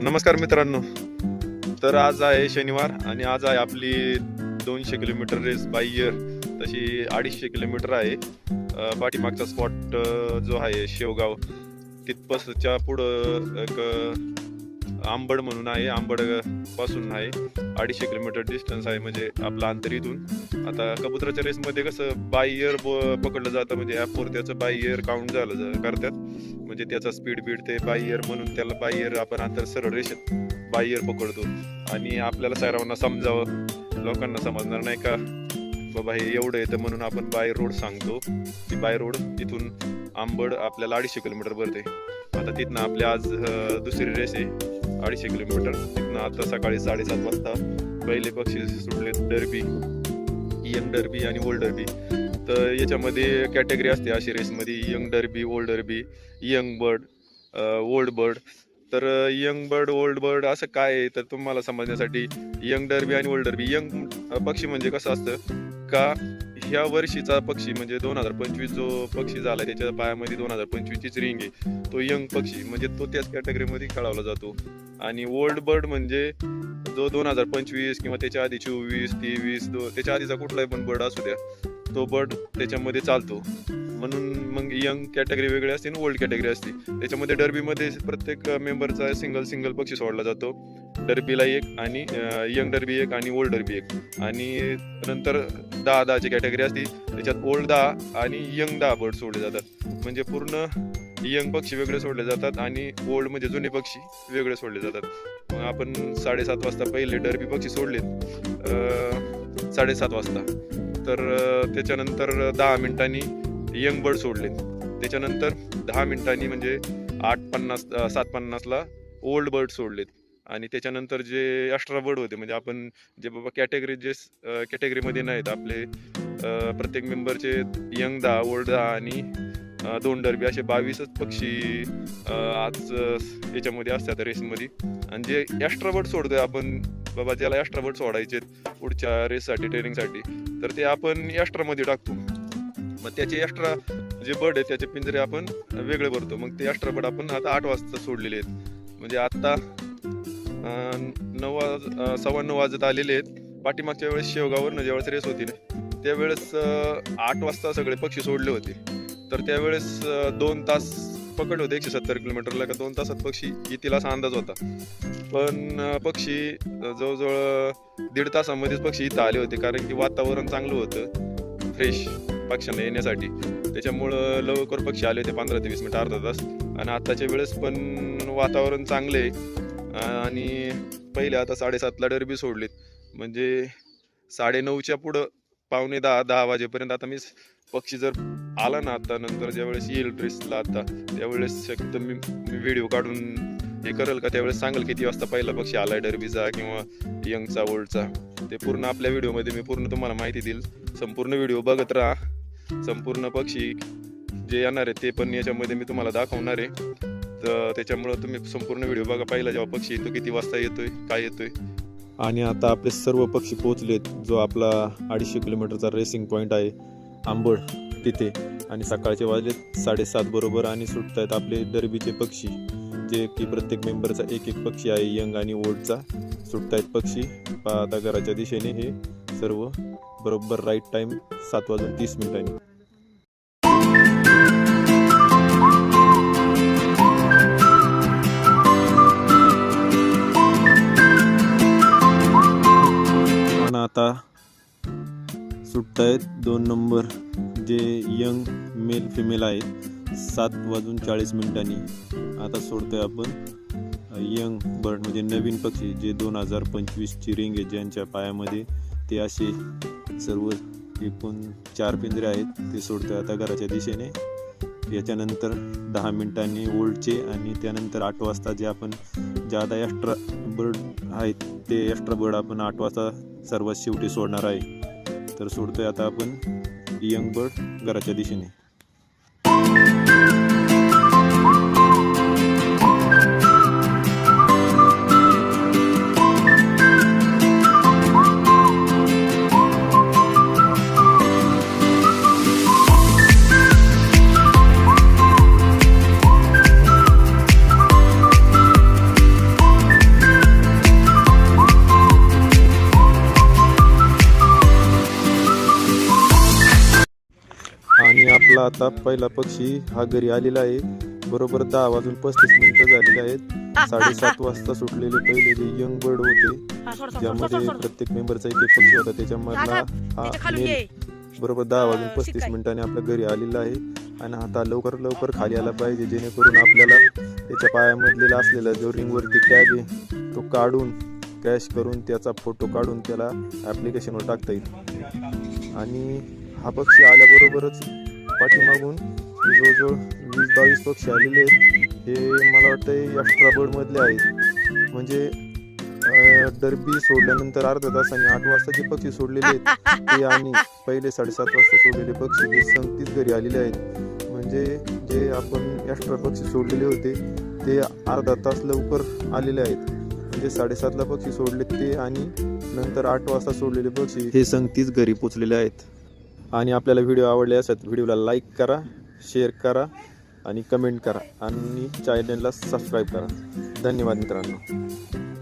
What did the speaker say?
नमस्कार मित्रांनो. तर आज आहे शनिवार आणि आज आहे आपली 200 किलोमीटर रेस बाय इयर. तशी 250 किलोमीटर आहे. पाठीमागचा स्पॉट जो आहे शेवगाव तिथपासच्या पुढं एक आंबड म्हणून आहे. आंबड पासून आहे 250 किलोमीटर डिस्टन्स आहे, म्हणजे आपला अंतर इथून. आता कबुतराच्या रेसमध्ये कसं बाय इयर पकडलं जातं, म्हणजे ॲपवर त्याचं बाय इयर काउंट झालं करतात, म्हणजे त्याचा स्पीड ते बाय इयर म्हणून त्याला बाय इयर आपण अंतर सरळ रेषेत बाय इयर पकडतो. आणि आपल्याला सर्वांना समजावं, लोकांना समजणार नाही का बाबा हे एवढं येतं म्हणून आपण बाय रोड सांगतो की बाय रोड इथून आंबड आपल्याला 250 किलोमीटर भरते. आता तिथनं आपल्या आज दुसरी रेस आहे 250 किलोमीटर. तिथनं आता सकाळी 7:30 वाजता पहिले पक्षी सुटले, डर्बी, यंग डर्बी आणि ओल्ड डर्बी. तर याच्यामध्ये कॅटेगरी असते अशी रेसमध्ये, young derby, old derby, young bird, old bird. तर यंग बर्ड, ओल्ड बर्ड असं काय आहे तर तुम्हाला समजण्यासाठी, यंग डर्बी आणि ओल्ड डर्बी. यंग पक्षी म्हणजे कसं असतं का ह्या वर्षीचा पक्षी म्हणजे 2025 जो पक्षी झाला त्याच्या पायामध्ये 2025चीच रिंग आहे, तो यंग पक्षी म्हणजे तो त्याच कॅटेगरीमध्ये खेळवला जातो. आणि ओल्ड बर्ड म्हणजे जो 2025 किंवा त्याच्या आधी 24, 23 त्याच्या आधीचा कुठलाही पण बर्ड असू द्या, तो बर्ड त्याच्यामध्ये चालतो. म्हणून मग यंग कॅटेगरी वेगळी असते आणि ओल्ड कॅटेगरी असते. त्याच्यामध्ये डर्बीमध्ये प्रत्येक मेंबरचा सिंगल पक्षी सोडला जातो. डर्बीला एक आणि यंग डर्बी एक आणि ओल्ड डर्बी एक. आणि नंतर 10-10ची कॅटेगरी असते, त्याच्यात ओल्ड 10 आणि यंग 10 बर्ड सोडले जातात. म्हणजे पूर्ण यंग पक्षी वेगळे सोडले जातात आणि ओल्ड म्हणजे जुने पक्षी वेगळे सोडले जातात. मग आपण 7:30 वाजता पहिले डर्बी पक्षी सोडलेत, 7:30 वाजता. तर त्याच्यानंतर 10 मिनिटांनी यंग बर्ड सोडले. त्याच्यानंतर 10 मिनिटांनी म्हणजे 7:50ला ओल्ड बर्ड सोडलेत. आणि त्याच्यानंतर जे एक्स्ट्रा बर्ड होते, म्हणजे आपण जे बाबा कॅटेगरीमध्ये नाहीत आपले, प्रत्येक मेंबरचे यंग 10, ओल्ड 10 आणि 2 डर्बी असे 22च पक्षी आज याच्यामध्ये असतात रेसमध्ये. आणि जे एक्स्ट्रा बर्ड सोडतोय आपण बाबा, ज्याला एक्स्ट्रा बर्ड सोडायचे पुढच्या रेससाठी, ट्रेनिंगसाठी, तर ते आपण एक्स्ट्रामध्ये टाकतो. मग त्याचे एक्स्ट्रा जे बर्ड आहेत त्याचे पिंजरे आपण वेगळे भरतो. मग ते एक्स्ट्रा बर्ड आपण आता 8 वाजता सोडलेले आहेत. म्हणजे आता 9:15 वाजत आलेले आहेत. पाठीमागच्या वेळेस शेवगाववरनं ज्यावेळेस रेस होती ना, त्यावेळेस 8 वाजता सगळे पक्षी सोडले होते. तर त्यावेळेस 2 तास पकड होते 170 किलोमीटरला, का 2 तासात पक्षी येतील असा अंदाज होता. पण पक्षी जवळजवळ 1.5 तासामध्येच पक्षी इथं आले होते, कारण की वातावरण चांगलं होतं फ्रेश पक्ष्यांना येण्यासाठी. त्याच्यामुळं लवकर पक्षी आले होते 15 ते 20 मिनिट, अर्धा तास. आणि आत्ताच्या वेळेस पण वातावरण चांगले आहे. आणि पहिले आता 7:30ला डर्बी सोडलीत, म्हणजे 9:30च्या पुढं 9:45-10 वाजेपर्यंत आता मी पक्षी जर आला ना आता नंतर ज्यावेळेस येईल ड्रेसला, आता त्यावेळेस शक्यतो मी व्हिडिओ काढून हे करेल का, त्यावेळेस सांगेल किती वाजता पहिला पक्षी आलाय डर्बीचा किंवा यंगचा, ओल्डचा. ते पूर्ण आपल्या व्हिडिओमध्ये मी पूर्ण तुम्हाला माहिती देईल. संपूर्ण व्हिडिओ बघत राहा. संपूर्ण पक्षी जे येणार आहे ते पण याच्यामध्ये मी तुम्हाला दाखवणार आहे. तर त्याच्यामुळं तुम्ही संपूर्ण व्हिडिओ बघा. पहिला जेव्हा पक्षी येतो किती वाजता येतोय, काय येतोय. आणि आता आपले सर्व पक्षी पोहोचलेत, जो आपला 250 किलोमीटरचा रेसिंग पॉईंट आहे आंबड तिथे. आणि सकाळचे वाजलेत 7:30 बरोबर. आणि सुटत आहेत आपले डर्बीचे पक्षी, जे की प्रत्येक मेंबरचा एक पक्षी आहे, यंग आणि ओल्डचा. सुटत आहेत पक्षी आता घराच्या दिशेने. हे सर्व बरोबर राईट टाईम 7:30. आता सुटत आहेत 2 नंबर जे यंग मेल फिमेल आहेत 7:40. आता सोडतोय आपण यंग बर्ड म्हणजे नवीन पक्षी जे 2025ची रिंग आहे, ज्यांच्या पायामध्ये ते असे सर्व एकूण 4 पिंजरे आहेत, ते सोडतोय आता घराच्या दिशेने. याच्यानंतर 10 मिनिटांनी ओल्डचे. आणि त्यानंतर 8 वाजता जे आपण ज्यादा एक्स्ट्रा बर्ड आहेत ते एक्स्ट्रा बर्ड आपण 8 वाजता सर्वात शेवटी सोडणार आहे. तर सोडतोय आता आपण यंग बर्ड घराच्या दिशेने. आता पहिला पक्षी हा घरी आलेला आहे. बरोबर 10:35 झालेले आहेत. 7:30 वाजता सुटलेले पहिले जे यंग बर्ड होते, ज्यामध्ये प्रत्येक मेंबरचा एक पक्षी होता, त्याच्यामधला हा मेल बरोबर 10:35 आपल्या घरी आलेला आहे. आणि आता लवकर खाली आला पाहिजे, जेणेकरून आपल्याला त्याच्या पायामधलेला असलेला जो रिंगवरती टॅग आहे तो काढून क्रॅश करून त्याचा फोटो काढून त्याला ॲप्लिकेशनवर टाकता येईल. आणि हा पक्षी आल्याबरोबरच पाठीमागून जवळजवळ 20-22 पक्षी आलेले आहेत. हे मला वाटतं एक्स्ट्रा बर्डमधले आहेत. म्हणजे डरबी सोडल्यानंतर अर्धा तासाने 8 वाजता जे पक्षी सोडलेले आहेत ते आणि पहिले 7:30 वाजता सोडलेले पक्षी हे संगतीच घरी आलेले आहेत. म्हणजे जे आपण एक्स्ट्रा पक्षी सोडलेले होते ते अर्धा तास लवकर आलेले आहेत. म्हणजे 7:30ला पक्षी सोडले ते आणि नंतर 8 वाजता सोडलेले पक्षी हे संगतीच घरी पोचलेले आहेत. आणि आपल्याला व्हिडिओ आवडले असत व्हिडिओला लाईक करा, शेअर करा आणि कमेंट करा आणि चॅनलला सबस्क्राईब करा. धन्यवाद मित्रांनो.